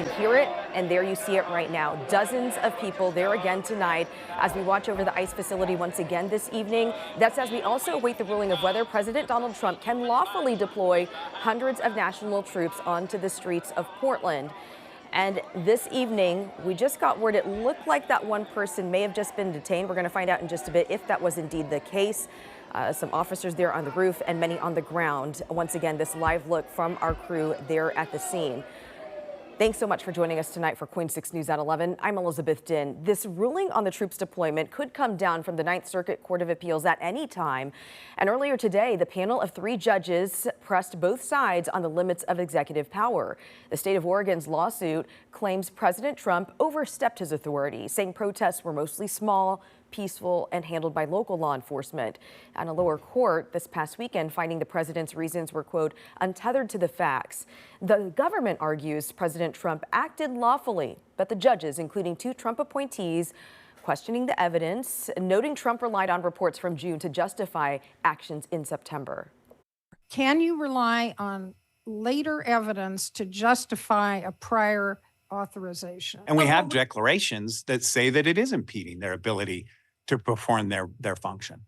can hear it, and there you see it right now. Dozens of people there again tonight as we watch over the ICE facility once again this evening. That's as we also await the ruling of whether President Donald Trump can lawfully deploy hundreds of national troops onto the streets of Portland. And this evening, we just got word it looked like that one person may have just been detained. We're going to find out in just a bit if that was indeed the case. Some officers there on the roof and many on the ground. Once again, this live look from our crew there at the scene. Thanks so much for joining us tonight for Queen 6 News at 11. I'm Elizabeth Din. This ruling on the troops deployment could come down from the Ninth Circuit Court of Appeals at any time. And earlier today, the panel of 3 judges pressed both sides on the limits of executive power. The state of Oregon's lawsuit claims President Trump overstepped his authority, saying protests were mostly small, peaceful, and handled by local law enforcement. And a lower court this past weekend finding the president's reasons were, quote, untethered to the facts. The government argues President Trump acted lawfully, but the judges, including 2 Trump appointees, questioning the evidence, noting Trump relied on reports from June to justify actions in September. Can you rely on later evidence to justify a prior authorization? And we have declarations that say that it is impeding their ability to perform their function.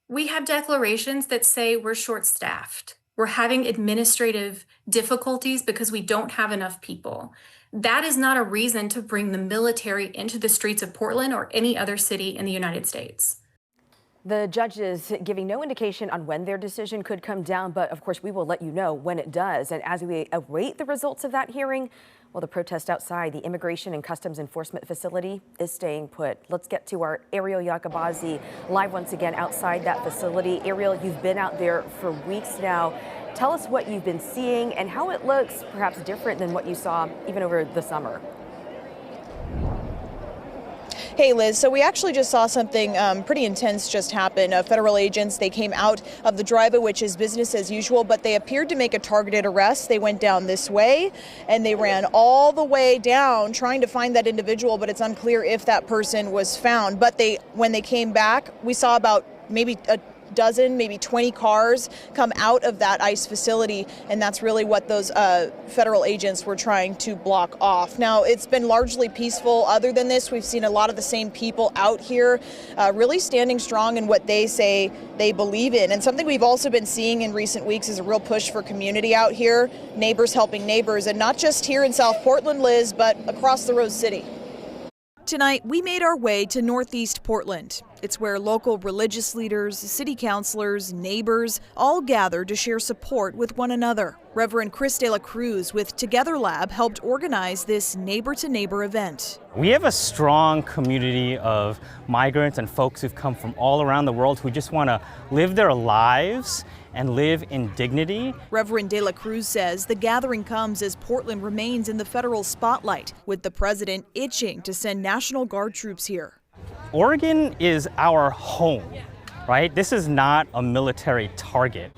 We have declarations that say we're short-staffed. We're having administrative difficulties because we don't have enough people. That is not a reason to bring the military into the streets of Portland or any other city in the United States. The judges giving no indication on when their decision could come down, but of course we will let you know when it does. And as we await the results of that hearing, well, the protest outside the Immigration and Customs Enforcement facility is staying put. Let's get to our Ariel Yakabazi live once again outside that facility. Ariel, you've been out there for weeks now. Tell us what you've been seeing and how it looks perhaps different than what you saw even over the summer. Hey, Liz. So we actually just saw something pretty intense just happen. Federal agents, they came out of the driveway, which is business as usual, but they appeared to make a targeted arrest. They went down this way and they ran all the way down trying to find that individual, but it's unclear if that person was found. But when they came back, we saw about maybe a dozen, maybe 20 cars come out of that ICE facility, and that's really what those federal agents were trying to block off. Now, it's been largely peaceful. Other than this, we've seen a lot of the same people out here really standing strong in what they say they believe in. And something we've also been seeing in recent weeks is a real push for community out here, neighbors helping neighbors, and not just here in South Portland, Liz, but across the Rose City. Tonight, we made our way to Northeast Portland. It's where local religious leaders, city councilors, neighbors all gather to share support with one another. Reverend Chris de la Cruz with Together Lab helped organize this neighbor-to-neighbor event. We have a strong community of migrants and folks who've come from all around the world who just want to live their lives and live in dignity. Reverend de la Cruz says the gathering comes as Portland remains in the federal spotlight, with the president itching to send National Guard troops here. Oregon is our home, right? This is not a military target.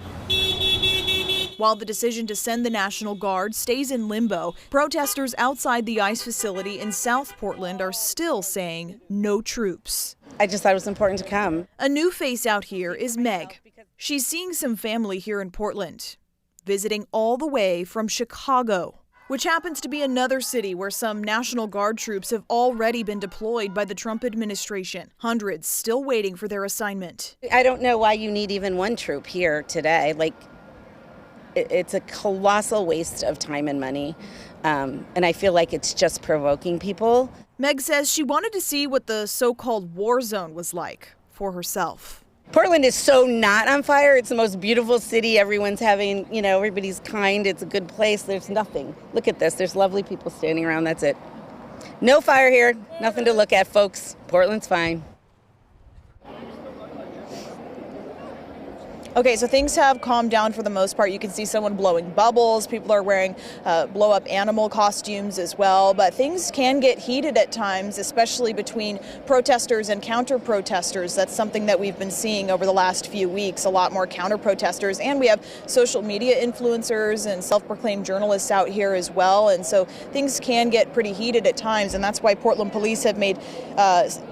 While the decision to send the National Guard stays in limbo, protesters outside the ICE facility in South Portland are still saying no troops. I just thought it was important to come. A new face out here is Meg. She's seeing some family here in Portland, visiting all the way from Chicago, which happens to be another city where some National Guard troops have already been deployed by the Trump administration. Hundreds still waiting for their assignment. I don't know why you need even one troop here today. It's a colossal waste of time and money, and I feel like it's just provoking people. Meg says she wanted to see what the so-called war zone was like for herself. Portland is so not on fire. It's the most beautiful city. Everyone's having, everybody's kind. It's a good place. There's nothing. Look at this. There's lovely people standing around. That's it. No fire here. Nothing to look at, folks. Portland's fine. Okay, so things have calmed down for the most part. You can see someone blowing bubbles. People are wearing blow-up animal costumes as well. But things can get heated at times, especially between protesters and counter-protesters. That's something that we've been seeing over the last few weeks, a lot more counter-protesters. And we have social media influencers and self-proclaimed journalists out here as well. And so things can get pretty heated at times. And that's why Portland police have made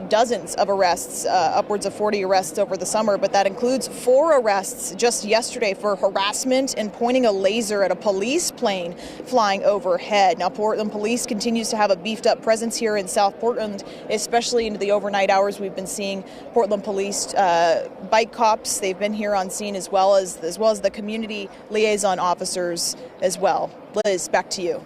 dozens of arrests, upwards of 40 arrests over the summer. But that includes 4 arrests arrests just yesterday for harassment and pointing a laser at a police plane flying overhead. Now, Portland Police continues to have a beefed up presence here in South Portland, especially into the overnight hours. We've been seeing Portland Police bike cops. They've been here on scene as well as the community liaison officers as well. Liz, back to you.